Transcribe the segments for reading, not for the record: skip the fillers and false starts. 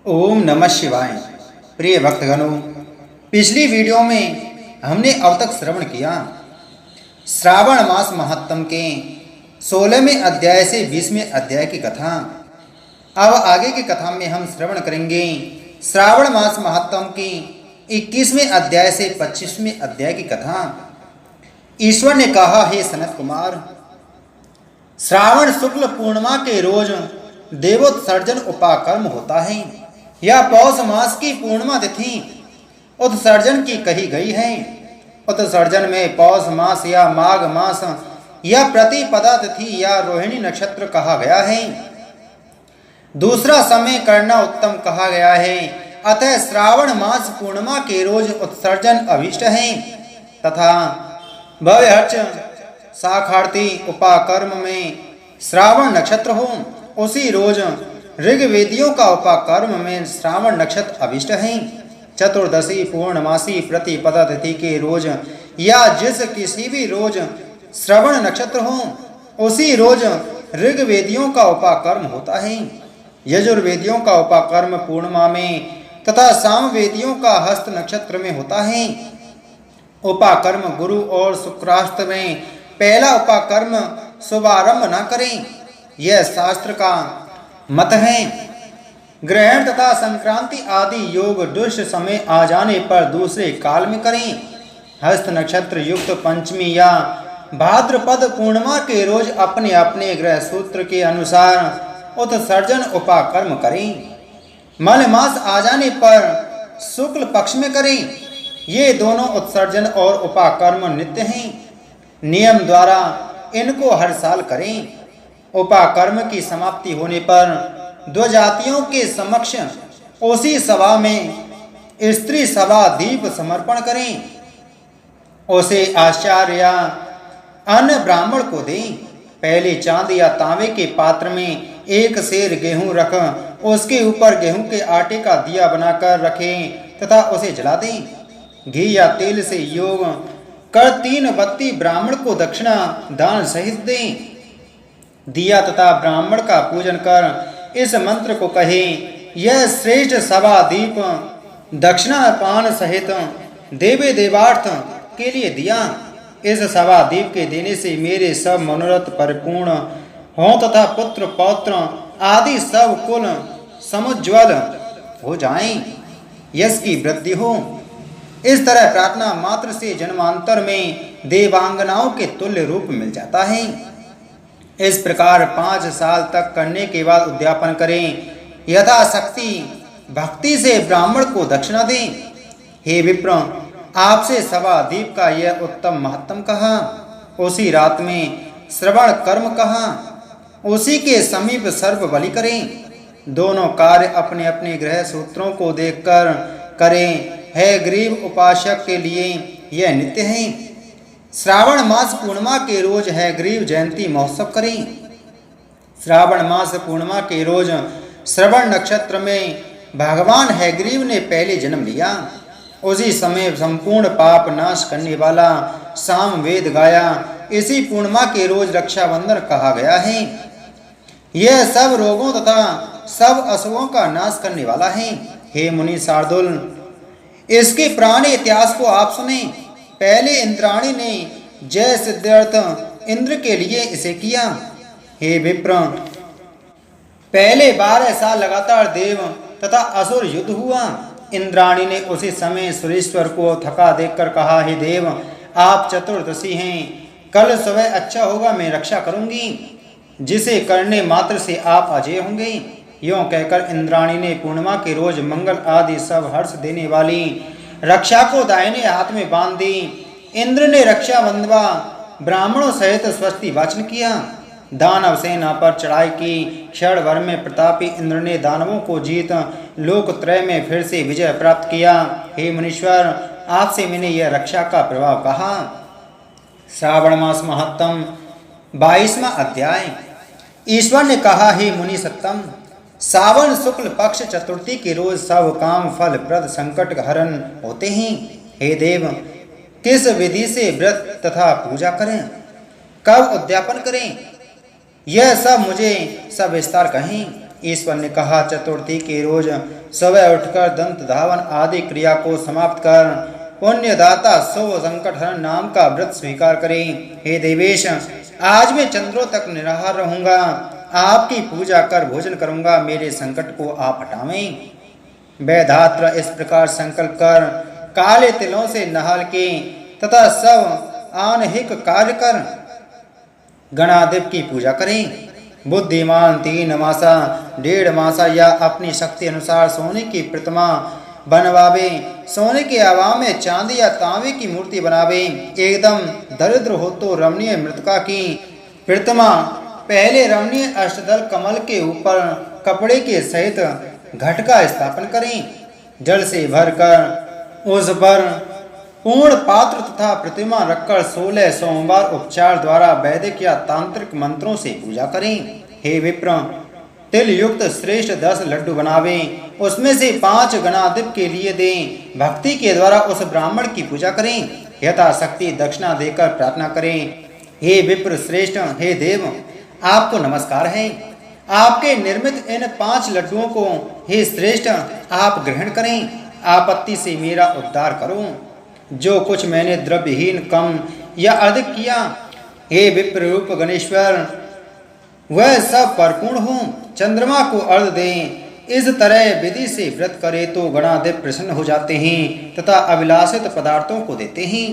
ओम नमः शिवाय। प्रिय भक्तगणों, पिछली वीडियो में हमने अब तक श्रवण किया श्रावण मास महात्म के 16वें अध्याय से 20वें अध्याय की कथा। अब आगे की कथा में हम श्रवण करेंगे श्रावण मास महात्म की 21वें अध्याय से 25वें अध्याय की कथा। ईश्वर ने कहा, हे सनत कुमार, श्रावण शुक्ल पूर्णिमा के रोज देवोत्सर्जन उपाकर्म होता है। यह पौष मास की पूर्णिमा तिथि उत्सर्जन की कही गई है। उत्सर्जन में पौष मास या माघ मास या प्रतिपदा तिथि या रोहिणी नक्षत्र कहा गया है। दूसरा समय करना उत्तम कहा गया है। अतः श्रावण मास पूर्णिमा के रोज उत्सर्जन अभिष्ट है तथा भव्यहर्ष साखार्थी उपाकर्म में श्रावण नक्षत्र हो, उसी रोज ऋग्वेदियों का उपाकर्म में श्रावण नक्षत्र अभिष्ट है। चतुर्दशी पूर्णमासी प्रतिपदा तिथि के रोज या जिस किसी भी रोज श्रवण नक्षत्र हो, उसी रोज ऋग्वेदियों का उपाकर्म होता है। यजुर्वेदियों का उपाकर्म पूर्णिमा में तथा सामवेदियों का हस्त नक्षत्र में होता है। उपाकर्म गुरु और शुक्रास्त में पहला उपाकर्म शुभारंभ न करें, यह शास्त्र का मत है। ग्रहण तथा संक्रांति आदि योग दुष्ट समय आ जाने पर दूसरे काल में करें। हस्त नक्षत्र युक्त पंचमी या भाद्रपद पूर्णिमा के रोज अपने अपने ग्रह सूत्र के अनुसार उत्सर्जन उपाकर्म करें। मल मास आ जाने पर शुक्ल पक्ष में करें। ये दोनों उत्सर्जन और उपाकर्म नित्य हैं। नियम द्वारा इनको हर साल करें। उपाकर्म की समाप्ति होने पर दो जातियों के समक्ष उसी सभा में स्त्री सभा दीप समर्पण करें। उसे आचार्य या अन्य ब्राह्मण को दें। पहले चांदी या तांबे के पात्र में एक सेर गेहूं रख उसके ऊपर गेहूं के आटे का दिया बनाकर रखें तथा उसे जला दें। घी या तेल से योग कर 3 बत्ती ब्राह्मण को दक्षिणा दान सहित दें। दिया तथा ब्राह्मण का पूजन कर इस मंत्र को कहें, यह श्रेष्ठ सभा दीप दक्षिणा पान सहित देवे देवार्थ के लिए दिया। इस सभा दीप के देने से मेरे सब मनोरथ परिपूर्ण हों तथा पुत्र पौत्र आदि सब कुल समुज्ज्वल हो जाएं, यश की वृद्धि हो। इस तरह प्रार्थना मात्र से जन्मांतर में देवांगनाओं के तुल्य रूप मिल जाता है। इस प्रकार 5 साल तक करने के बाद उद्यापन करें। यथाशक्ति भक्ति से ब्राह्मण को दक्षिणा दें। हे विप्र, आपसे सभा दीप का यह उत्तम महत्तम कहा, उसी रात में श्रवण कर्म कहा, उसी के समीप सर्व बलि करें। दोनों कार्य अपने अपने ग्रह सूत्रों को देखकर करें। है ग्रीव उपासक के लिए यह नित्य है। श्रावण मास पूर्णिमा के रोज है ग्रीव जयंती महोत्सव करें। श्रावण मास पूर्णिमा के रोज श्रवण नक्षत्र में भगवान हैग्रीव ने पहले जन्म लिया। उसी समय संपूर्ण पाप नाश करने वाला साम वेद गाया। इसी पूर्णिमा के रोज रक्षाबंधन कहा गया है। यह सब रोगों तथा सब अशुभों का नाश करने वाला है। हे मुनि शार्दुल, इसके पुराने इतिहास को आप सुने। पहले इंद्राणी ने जय सिद्धार्थ इंद्र के लिए इसे किया। हे विप्र, पहले 12 साल लगातार देव तथा असुर युद्ध हुआ। इंद्राणी ने उसी समय सुरेश्वर को थका देखकर कहा, हे देव, आप चतुर्दशी हैं, कल सुबह अच्छा होगा, मैं रक्षा करूंगी, जिसे करने मात्र से आप अजय होंगे। यूं कहकर इंद्राणी ने पूर्णिमा के रोज मंगल आदि सब हर्ष देने वाली रक्षा को दाहिने हाथ में बांध दी। इंद्र ने रक्षा बंधवा ब्राह्मणों सहित स्वस्ति वाचन किया। दानव सेना पर चढ़ाई की। क्षण भर में प्रतापी इंद्र ने दानवों को जीत लोकत्रय में फिर से विजय प्राप्त किया। हे मुनीश्वर, आपसे मैंने यह रक्षा का प्रभाव कहा। श्रावण मास महत्तम 22वां अध्याय। ईश्वर ने कहा, हे मुनि सत्तम, सावन शुक्ल पक्ष चतुर्थी के रोज सब काम फल प्रद संकट हरण होते हैं। हे देव, किस विधि से व्रत तथा पूजा करें, कब उद्यापन करें, यह सब मुझे सविस्तार कहें। ईश्वर ने कहा, चतुर्थी के रोज सुबह उठकर दंत धावन आदि क्रिया को समाप्त कर पुण्यदाता शुभ संकटहरण नाम का व्रत स्वीकार करें। हे देवेश, आज मैं चंद्रों तक निराहार रहूंगा, आपकी पूजा कर भोजन करूंगा, मेरे संकट को आप हटावें। वैधात्र इस प्रकार संकल्प कर काले तिलों से नहाल के तथा सब आनहिक कार्य कर गणादेव की पूजा करें। बुद्धिमान 3 मासा 1.5 मासा या अपनी शक्ति अनुसार सोने की प्रतिमा बनवावे, सोने के अभाव में चांदी या तांबे की मूर्ति बनावे। एकदम दरिद्र हो तो रमणीय मृतिका की प्रतिमा पहले रमणीय अष्टदल कमल के ऊपर कपड़े के सहित घट का स्थापन करें। जल से भरकर उस पर पूर्ण पात्र तथा प्रतिमा रखकर 16 सोमवार उपचार द्वारा वैदिक या तांत्रिक मंत्रों से पूजा करें। हे विप्र, तिल युक्त श्रेष्ठ 10 लड्डू बनावें, उसमें से 5 गणाधिप के लिए दें। भक्ति के द्वारा उस ब्राह्मण की पूजा करें, यथाशक्ति दक्षिणा देकर प्रार्थना करें। हे विप्र श्रेष्ठ, हे देव, आपको नमस्कार है। आपके निर्मित इन 5 लड्डुओं को हे श्रेष्ठ आप ग्रहण करें, आपत्ति से मेरा उद्धार करो। जो कुछ मैंने द्रव्यहीन कम या अधिक किया, हे विप्र रूप गणेश्वर, वह सब परिपूर्ण हो। चंद्रमा को अर्घ दें। इस तरह विधि से व्रत करे तो गणाधिप प्रसन्न हो जाते हैं तथा अभिलाषित पदार्थों को देते हैं।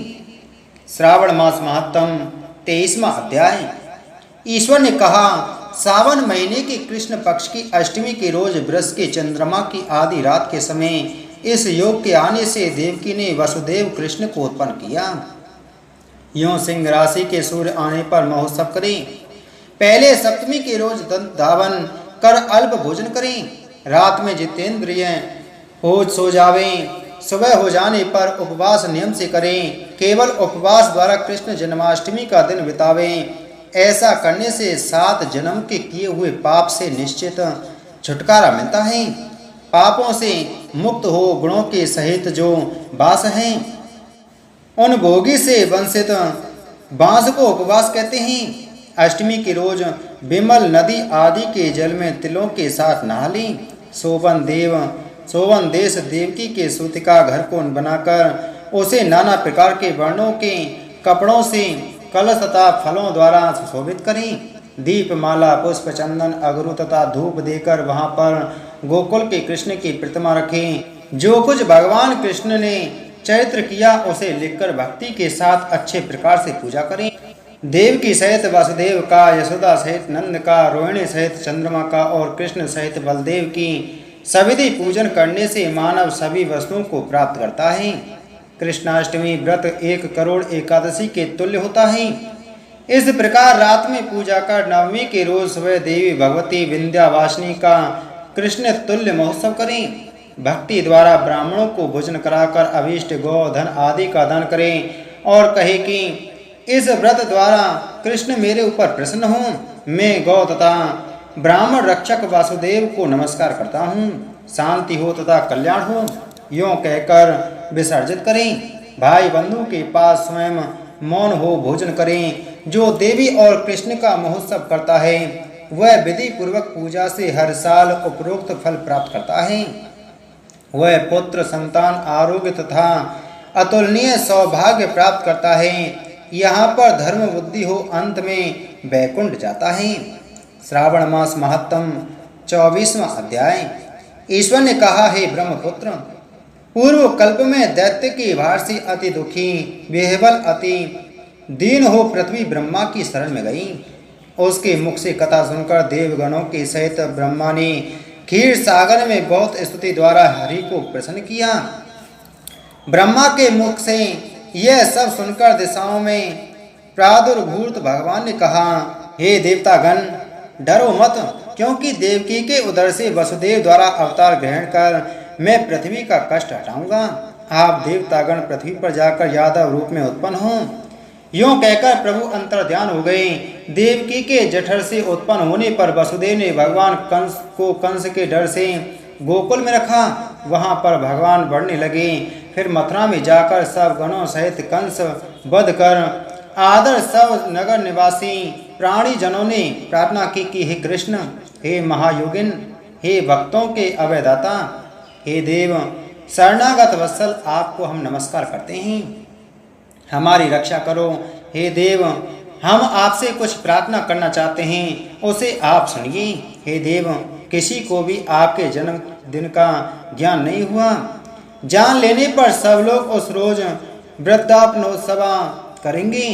श्रावण मास महात्म 23वां अध्याय। ईश्वर ने कहा, सावन महीने के कृष्ण पक्ष की अष्टमी के रोज वृष के चंद्रमा की आधी रात के समय इस योग के आने से देवकी ने वसुदेव कृष्ण को उत्पन्न किया। यों सिंह राशि के सूर्य आने पर महोत्सव करें। पहले सप्तमी के रोज दंत धावन कर अल्प भोजन करें। रात में जितेंद्रिय हो सो जावें। सुबह हो जाने पर उपवास नियम से करें। केवल उपवास द्वारा कृष्ण जन्माष्टमी का दिन बितावें। ऐसा करने से 7 जन्म के किए हुए पाप से निश्चित छुटकारा मिलता है। पापों से मुक्त हो गुणों के सहित जो बास हैं, उन भोगी से वंशित बांस को उपवास कहते हैं। अष्टमी के रोज विमल नदी आदि के जल में तिलों के साथ नहा लें। सोवन देश देवकी के सूतिका घर को बनाकर उसे नाना प्रकार के वर्णों के कपड़ों से कलश तथा फलों द्वारा सुशोभित करें। दीप माला पुष्प चंदन अगरु तथा धूप देकर वहां पर गोकुल के कृष्ण की प्रतिमा रखें। जो कुछ भगवान कृष्ण ने चरित्र किया उसे लिखकर भक्ति के साथ अच्छे प्रकार से पूजा करें। देवकी सहित वासुदेव का, यशोदा सहित नंद का, रोहिणी सहित चंद्रमा का और कृष्ण सहित बलदेव की सविधि पूजन करने से मानव सभी वस्तुओं को प्राप्त करता है। कृष्णाष्टमी व्रत 1 करोड़ एकादशी के तुल्य होता है। इस प्रकार रात में पूजा कर नवमी के रोज सुबह देवी भगवती विंध्यावासिनी का कृष्ण तुल्य महोत्सव करें। भक्ति द्वारा ब्राह्मणों को भोजन कराकर अभीष्ट गौ धन आदि का दान करें और कहे कि इस व्रत द्वारा कृष्ण मेरे ऊपर प्रसन्न हो। मैं गौ तथा ब्राह्मण रक्षक वासुदेव को नमस्कार करता हूँ। शांति हो तथा कल्याण हो, यों कहकर विसर्जित करें। भाई बंधु के पास स्वयं मौन हो भोजन करें। जो देवी और कृष्ण का महोत्सव करता है वह विधि पूर्वक पूजा से हर साल उपरोक्त फल प्राप्त करता है। वह पुत्र संतान आरोग्य तथा अतुलनीय सौभाग्य प्राप्त करता है। यहाँ पर धर्म बुद्धि हो, अंत में वैकुंठ जाता है। श्रावण मास महात्म 24वां अध्याय। ईश्वर ने कहा, हे ब्रह्मपुत्र, पूर्व कल्प में दैत्य के भार से अति दुखी विह्वल अति दीन हो पृथ्वी ब्रह्मा की शरण में गई। उसके मुख से कथा सुनकर देवगणों के सहित ब्रह्मा ने क्षीर सागर में बहुत स्तुति द्वारा हरि को प्रसन्न किया। ब्रह्मा के मुख से यह सब सुनकर दिशाओं में प्रादुर्भूत भगवान ने कहा, हे देवतागण, डरो मत, क्योंकि देवकी के उदर से वसुदेव द्वारा अवतार ग्रहण कर मैं पृथ्वी का कष्ट हटाऊंगा। आप देवतागण पृथ्वी पर जाकर यादव रूप में उत्पन्न हों। यों कहकर प्रभु अंतर्ध्यान हो गए। देवकी के जठर से उत्पन्न होने पर वसुदेव ने भगवान कंस को कंस के डर से गोकुल में रखा। वहां पर भगवान बढ़ने लगे। फिर मथुरा में जाकर सब गणों सहित कंस वध कर आदर सब नगर निवासी प्राणी जनों ने प्रार्थना की कि हे कृष्ण, हे महायोगिन, हे भक्तों के अभयदाता, हे देव शरणागत वत्सल, आपको हम नमस्कार करते हैं। हमारी रक्षा करो। हे देव, हम आपसे कुछ प्रार्थना करना चाहते हैं, उसे आप सुनिए। हे देव, किसी को भी आपके जन्मदिन का ज्ञान नहीं हुआ। जान लेने पर सब लोग उस रोज वृद्धापनोत्सव करेंगे।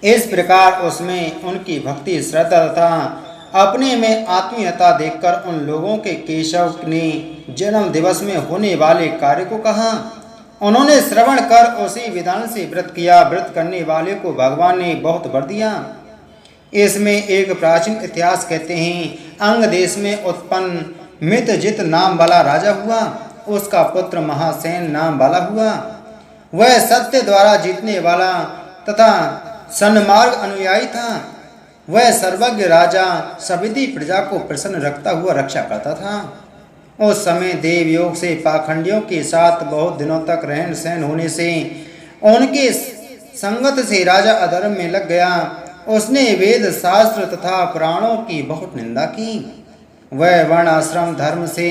इस प्रकार उसमें उनकी भक्ति, श्रद्धा तथा अपने में आत्मीयता देखकर उन लोगों के केशव ने जन्म दिवस में होने वाले कार्य को कहा। उन्होंने श्रवण कर उसी विधान से व्रत किया। व्रत करने वाले को भगवान ने बहुत वर दिया। इसमें एक प्राचीन इतिहास कहते हैं, अंग देश में उत्पन्न मितजित नाम वाला राजा हुआ। उसका पुत्र महासेन नाम वाला हुआ। वह सत्य द्वारा जीतने वाला तथा सन्मार्ग अनुयायी था। वह सर्वज्ञ राजा सविधि प्रजा को प्रसन्न रखता हुआ रक्षा करता था। उस समय देव योग से पाखंडियों के साथ बहुत दिनों तक रहन सहन होने से उनके संगत से राजा अधर्म में लग गया। उसने वेद शास्त्र तथा पुराणों की बहुत निंदा की। वह वर्ण आश्रम धर्म से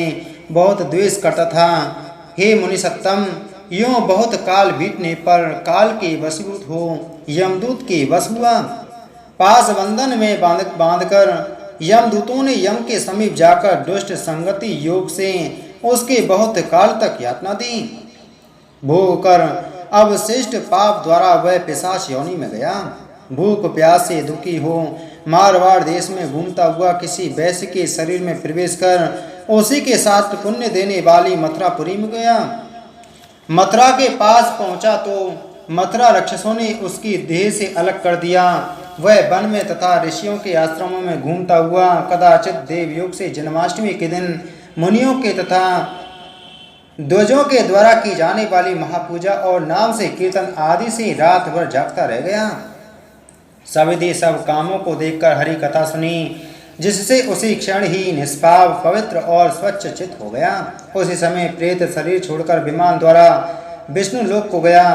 बहुत द्वेष करता था। हे मुनिसत्तम, यूं बहुत काल बीतने पर काल के वशीभूत हो यमदूत के वश हुआ। पास बंधन में बांधकर यमदूतों ने यम के समीप जाकर दुष्ट संगति योग से उसके बहुत काल तक यातना दी। भोग कर अवशिष्ट पाप द्वारा वह पिशाच योनि में गया। भूख प्यास से दुखी हो मारवाड़ देश में घूमता हुआ किसी वैश्य के शरीर में प्रवेश कर उसी के साथ पुण्य देने वाली मथुरापुरी में गया। मथुरा के पास पहुंचा तो मथुरा राक्षसों ने उसकी देह से अलग कर दिया। वह वन में तथा ऋषियों के आश्रमों में घूमता हुआ कदाचित देवयोग से जन्माष्टमी के दिन मुनियों के तथा ध्वजों के द्वारा की जाने वाली महापूजा और नाम से कीर्तन आदि से रात भर जागता रह गया। सविधि सब कामों को देखकर हरि कथा सुनी, जिससे उसी क्षण ही निष्पाप, पवित्र और स्वच्छ चित्त हो गया। उसी समय प्रेत शरीर छोड़कर विमान द्वारा विष्णु लोक को गया।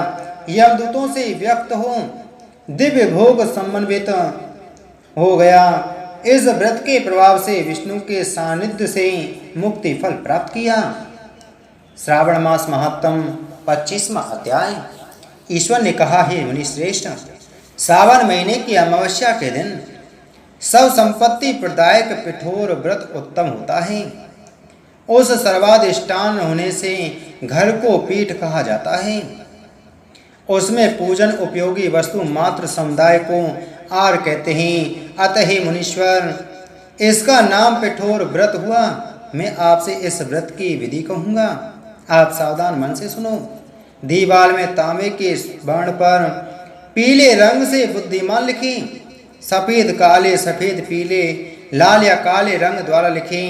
यमदूतों से व्यक्त हो दिव्य भोग समन्वित हो गया। इस व्रत के प्रभाव से विष्णु के सानिध्य से मुक्ति फल प्राप्त किया। श्रावण मास महात्म 25वां अध्याय। ईश्वर ने कहा, हे मुनिश्रेष्ठ, सावन महीने की अमावस्या के दिन सब संपत्ति प्रदायक पिठोर व्रत उत्तम होता है। उस सर्वाधिष्ठान होने से घर को पीठ कहा जाता है। उसमें पूजन उपयोगी वस्तु मात्र समुदाय को आर कहते हैं। अतः मुनीश्वर, इसका नाम पिठोर व्रत हुआ। मैं आपसे इस व्रत की विधि कहूँगा, आप सावधान मन से सुनो। दीवार में तांबे के वर्ण पर पीले रंग से बुद्धिमान लिखी, सफ़ेद काले, सफ़ेद पीले, लाल या काले रंग द्वारा लिखी।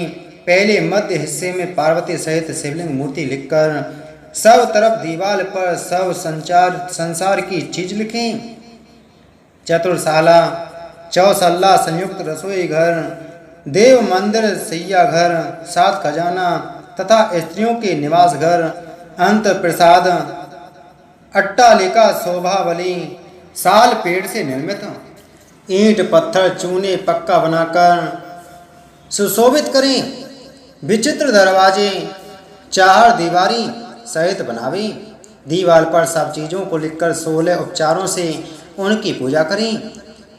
पहले मध्य हिस्से में पार्वती सहित शिवलिंग मूर्ति लिखकर सब तरफ दीवार पर सब संसार की चीज लिखें। चतुर्शाला, चौसल्ला, संयुक्त रसोई घर, देव मंदिर, सैया घर, सात खजाना तथा स्त्रियों के निवास घर, अंत प्रसाद, अट्टालिका, शोभावली, साल पेड़ से निर्मित, ईंट पत्थर चूने पक्का बनाकर सुशोभित करें। विचित्र दरवाजे, चार दीवारी सहित बनावे। दीवार पर सब चीज़ों को लिखकर 16 उपचारों से उनकी पूजा करें।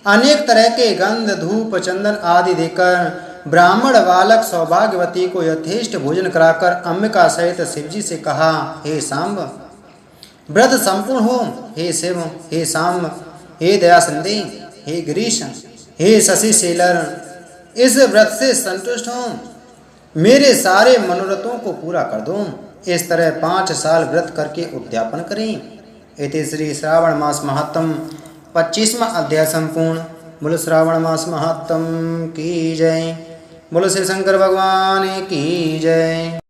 अनेक तरह के गंध, धूप, चंदन आदि देकर ब्राह्मण बालक सौभाग्यवती को यथेष्ट भोजन कराकर अंबिका सहित शिवजी से कहा, हे सांब, व्रत संपूर्ण हो। हे शिव, हे सांब, हे दयासिंधे, हे गिरीश, हे शशि शेलर, इस व्रत से संतुष्ट हो, मेरे सारे मनोरथों को पूरा कर दो। इस तरह 5 साल व्रत करके उद्यापन करें। इति श्री श्रावण मास महात्म 25वां अध्याय संपूर्ण। बोलो श्रावण मास महात्म की जय। बोलो शिव शंकर भगवान की जय।